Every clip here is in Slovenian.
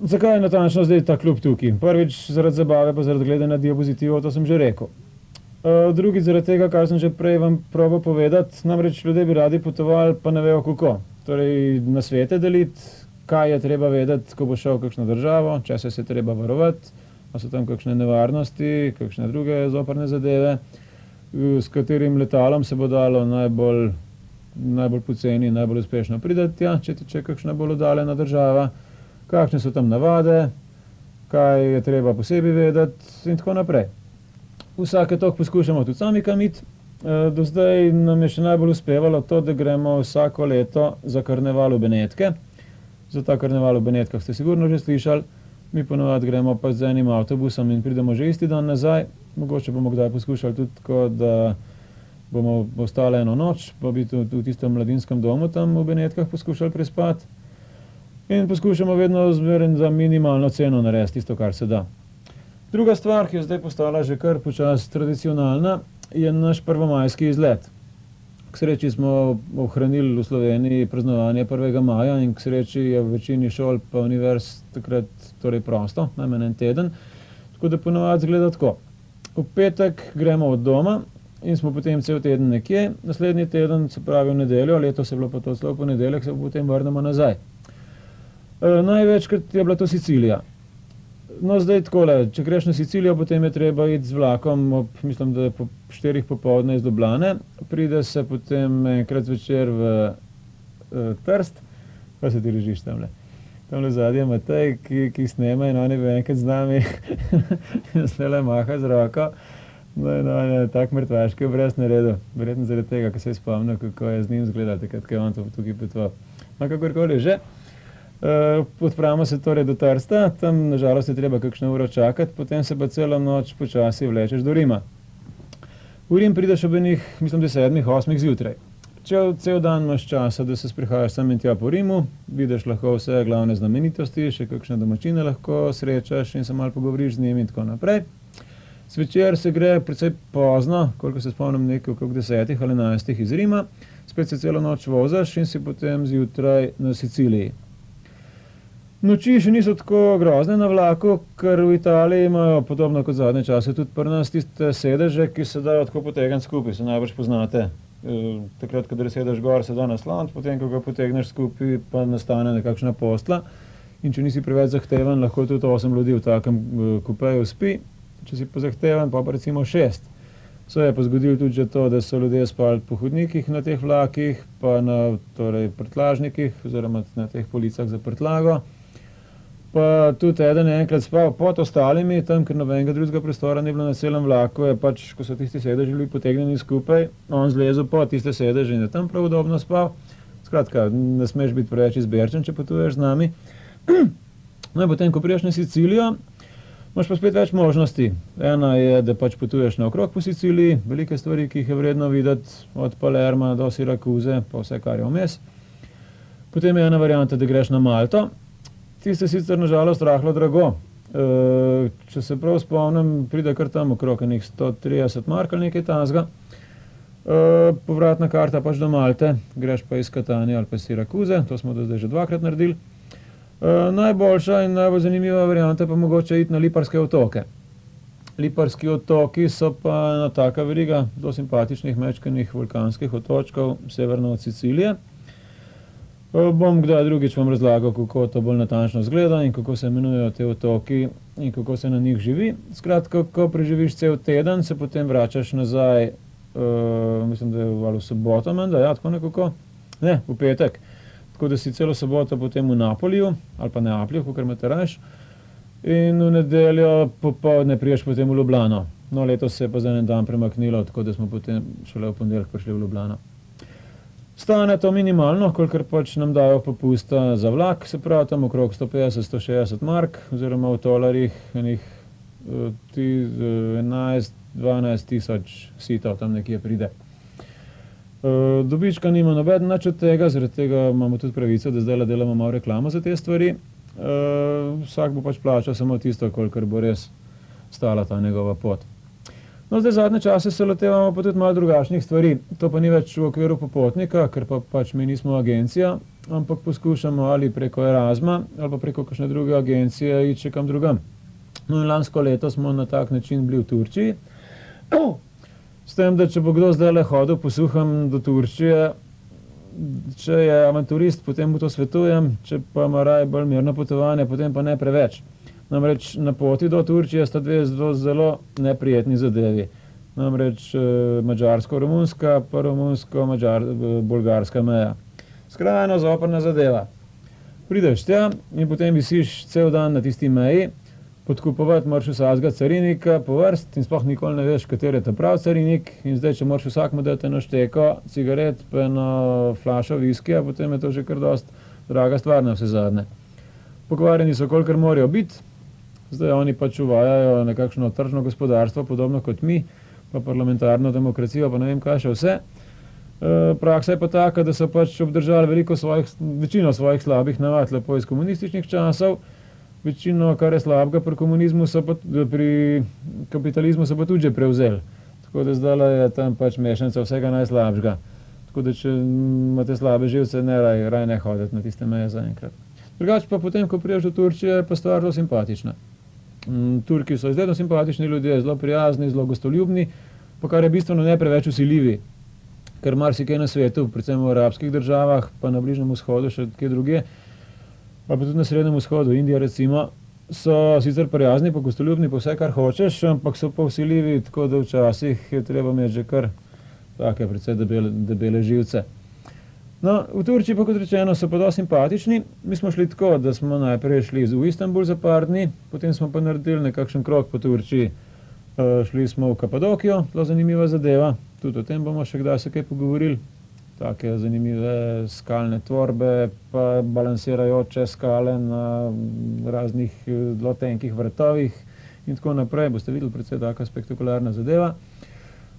Zakaj je natančno zdaj ta klub tukaj? Prvič zaradi zabave, pa zaradi gledanja diapozitivov, to sem že rekel. Drugič zaradi tega, kar sem že prej vam probal povedati, namreč ljudje bi radi potovali, pa ne vejo kako. Torej, nasvete deliti, kaj je treba vedeti, ko bo šel v kakšno državo, česa se je treba varovati, a so tam kakšne nevarnosti, kakšne druge zoprne zadeve, s katerim letalom se bo dalo najbolj poceni, najbolj uspešno prideti tja, če teče kakšna bolj oddaljena država, kakšne so tam navade, kaj je treba posebej vedeti in tako naprej. Vsake toliko poskušamo tudi sami kam iti. Do zdaj nam je še najbolj uspevalo to, da gremo vsako leto za karneval v Benetke. Za ta karneval v Benetkah ste sigurno že slišali. Mi ponovadi gremo pa z enim avtobusom in pridemo že isti dan nazaj. Mogoče bomo kdaj poskušali tudi tako, da bomo ostali eno noč, pa bi tudi v tistem mladinskem domu tam v Benetkah poskušali prespati. In poskušamo vedno zmeraj za minimalno ceno narediti tisto, kar se da. Druga stvar, ki je zdaj postala že kar počasi tradicionalna, je naš prvomajski izlet. K sreči smo ohranili v Sloveniji praznovanje 1. maja in k sreči je v večini šol pa univerz takrat torej prosto, najmanj en teden. Tako da ponovadi izgleda tako. V petek gremo od doma in smo potem cel teden nekje, naslednji teden, se pravi v nedeljo, letos je bilo pa to celo v ponedeljek, se potem vrnemo nazaj. Največkrat je bila to Sicilija. No, zdaj takole, če greš na Sicilijo, potem je treba iti z vlakom, mislim, da je po 4 popoldne iz Ljubljane, pride se potem enkrat zvečer v Trst, pa se ti režiš tamle. Tamle zadnje Matej, ki snema in on je bil enkrat z nami in slele maha z roko. No, in on je tak mrtvaški obraz naredil, verjetno zaradi tega, ko se je spomnil, kako je z njim izgledal, takrat, ko je on tukaj potoval. No, kakorkoli že. Odpravimo se torej do Trsta, tam nažalost je treba kakšno uro čakati, potem se pa celo noč počasi vlečeš do Rima. V Rim prideš ob enih, mislim, da 7, 8 zjutraj. Cel dan imaš časa, da se sprehajaš sem in tja po Rimu, vidiš lahko vse glavne znamenitosti, še kakšne domačine lahko srečaš in se malo pogovoriš z njimi in tako naprej. Zvečer se gre precej pozno, koliko se spomnim, nekaj okrog 10 ali 11 iz Rima, spet se celo noč vozaš in si potem zjutraj na Siciliji. Noči še niso tako grozne na vlaku, ker v Italiji imajo podobno kot zadnje čase tudi pri nas tiste sedeže, ki se dajo tako potegniti skupaj, se najbrž poznate. Takrat, kadar sedeš gor, se da nasloniti, potem, ko ga potegneš skupaj, pa nastane nekakšna postla. In če nisi preveč zahteven, lahko tudi 8 ljudi v takem kupeju spi. Če si pa zahteven, pa recimo 6. Se je pa zgodilo tudi že to, da so ljudje spali po hodnikih na teh vlakih, pa na torej prtlažnikih, oziroma na teh policah za prtlago. Pa tudi eden je enkrat spal pod ostalimi, tam, ker nobenega drugega prostora ni bilo na celem vlaku, je pač, ko so tisti sedeži bili potegnjeni skupaj, on zlezel pod tiste sedeže in je tam prav udobno spal. Skratka, ne smeš biti preveč izberčen, če potuješ z nami. No in potem, ko priješ na Sicilijo, imaš pa spet več možnosti. Ena je, da pač potuješ naokrog po Siciliji, velike stvari, ki jih je vredno videti, od Palerma do Sirakuze, pa vse, kar je vmes. Potem je ena varianta, da greš na Malto. Tiste sicer nažalost rahlo drago. Če se prav spomnim, pride kar tam okrog enih 130 mark ali nekaj tazga. Povratna karta pač do Malte, greš pa iz Catania ali pa Sirakuze, to smo do zdaj že 2-krat naredili. Najboljša in najbolj zanimiva varianta pa mogoče iti na Liparske otoke. Liparski otoki so pa ena taka veriga zelo simpatičnih mečkanih vulkanskih otočkov severno od Sicilije. Bom kdaj drugič vam razlagal, kako to bolj natančno izgleda in kako se imenujejo te otoki in kako se na njih živi. Skratka, ko preživiš cel teden, se potem vračaš nazaj, mislim, da je v soboto, ja, tako nekako, ne, v petek. Tako da si celo soboto potem v Napoliju, ali pa Neaplju, kakor imate rajš, in v nedeljo popoldne priješ potem v Ljubljano. No, letos se je pa za en dan premaknilo, tako da smo potem šele v ponedeljek prišli v Ljubljano. Stane to minimalno, kolikor pač nam dajo popusta za vlak, se pravi tam okrog 150-160 mark, oziroma v tolarjih enih 11-12 tisoč sitov tam nekje pride. Dobička nima nobeden nič od tega, zaradi tega imamo tudi pravico, da zdaj delamo malo reklamo za te stvari. Vsak bo pač plačal samo tisto, kolikor bo res stala ta njegova pot. No, zdaj zadnje čase se lotevamo pa tudi malo drugačnih stvari. To pa ni več v okviru popotnika, ker pa pač mi nismo agencija, ampak poskušamo ali preko Erasma ali pa preko kakšne druge agencije iti še kam drugam. No in lansko leto smo na tak način bili v Turčiji. S tem, da če bo kdo zdaj le hodil po suhem do Turčije, če je avanturist, potem mu to svetujem, če pa ima raje bolj mirno potovanje, potem pa ne preveč. Namreč na poti do Turčije sta dve zelo neprijetni zadevi. Namreč madžarsko-romunska pa romunsko-bolgarska meja. Skrajno zoprna zadeva. Prideš tja in potem visiš cel dan na tisti meji, podkupovati moraš vsakega carinika po vrst in sploh nikoli ne veš, kateri je ta prav carinik, in zdaj, če moraš vsakmu dati eno šteko cigaret pa eno flašo viskija, potem je to že kar dost draga stvar na vse zadnje. Pokvarjeni so, kolikor morajo biti. Zdaj oni pač uvajajo nekakšno tržno gospodarstvo, podobno kot mi, pa parlamentarno demokracijo, pa ne vem kaj še vse. Praksa je pa taka, da so pač obdržali večino svojih slabih navad lepo iz komunističnih časov, večino, kar je slabega pri komunizmu, pri kapitalizmu so pa tudi že prevzeli. Tako da zdaj je tam pač mešanica vsega najslabšega. Tako da če imate slabe živce, raj ne hoditi na tiste meje zaenkrat. Drugače pa potem, ko priješ do Turčije, je pa stvar zelo simpatična. Turki so izredno simpatični ljudje, zelo prijazni, zelo gostoljubni, pa kar je bistveno ne preveč vsiljivi. Ker marsikaj na svetu, predvsem v arabskih državah, pa na Bližnjem vzhodu, še kje druge, pa tudi na Srednjem vzhodu, Indija recimo, so sicer prijazni, pa gostoljubni, pa vse, kar hočeš, ampak so pa vsiljivi, tako da včasih je treba imeti že kar take precej debele živce. No, v Turčiji pa, kot rečeno, so pa dosti simpatični. Mi smo šli tako, da smo najprej šli v Istanbul za par dni, potem smo pa naredili nekakšen krog po Turčiji. Šli smo v Kapadokijo, zelo zanimiva zadeva, tudi o tem bomo še kdaj se kaj pogovorili. Take zanimive skalne tvorbe, pa balansirajoče skale na raznih zelo tenkih vrtovih in tako naprej. Boste videli, predvsej taka spektakularna zadeva.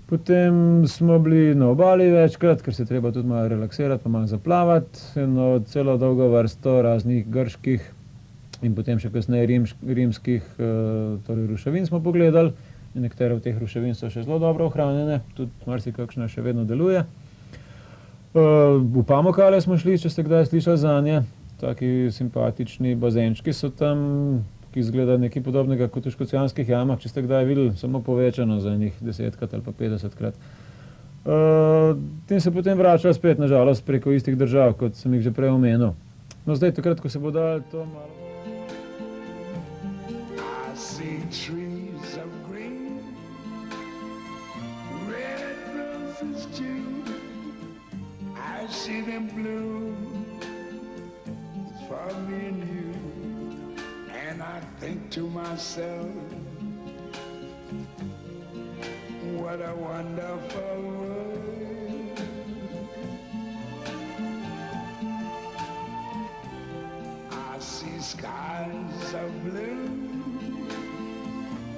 Potem smo bili na obali večkrat, ker se treba tudi malo relaksirati, pa malo zaplavati. Celo dolgo vrsto raznih grških in potem še kasneje rimskih torej ruševin smo pogledali. In nekatere od teh ruševin so še zelo dobro ohranjene, tudi marsikakšna še vedno deluje. V Pamukale smo šli, če ste kdaj slišali zanje. Taki simpatični bazenčki so tam, ki izgleda nekaj podobnega kot v Škocjanskih jamah, če ste kdaj videli, samo povečano za njih 10krat ali pa 50krat. Tem se potem vračala spet, nažalost, preko istih držav, kot sem jih že prej omenil. No, zdaj, takrat, ko se bo dalo to malo... I see trees of green, red roses too. I see them blue for me and you. And I think to myself, what a wonderful world. I see skies of blue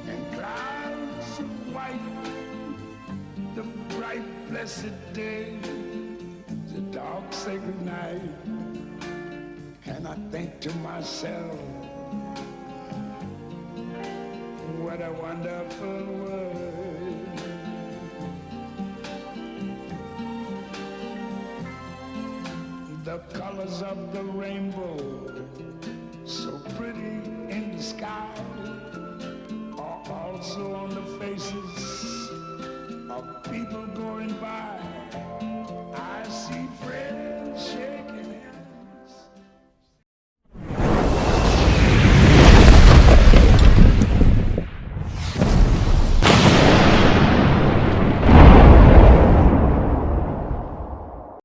and clouds of white, the bright blessed day, the dark sacred night. And I think to myself, what a wonderful world. The colors of the rainbow, so pretty in the sky, are also on the faces of people going by.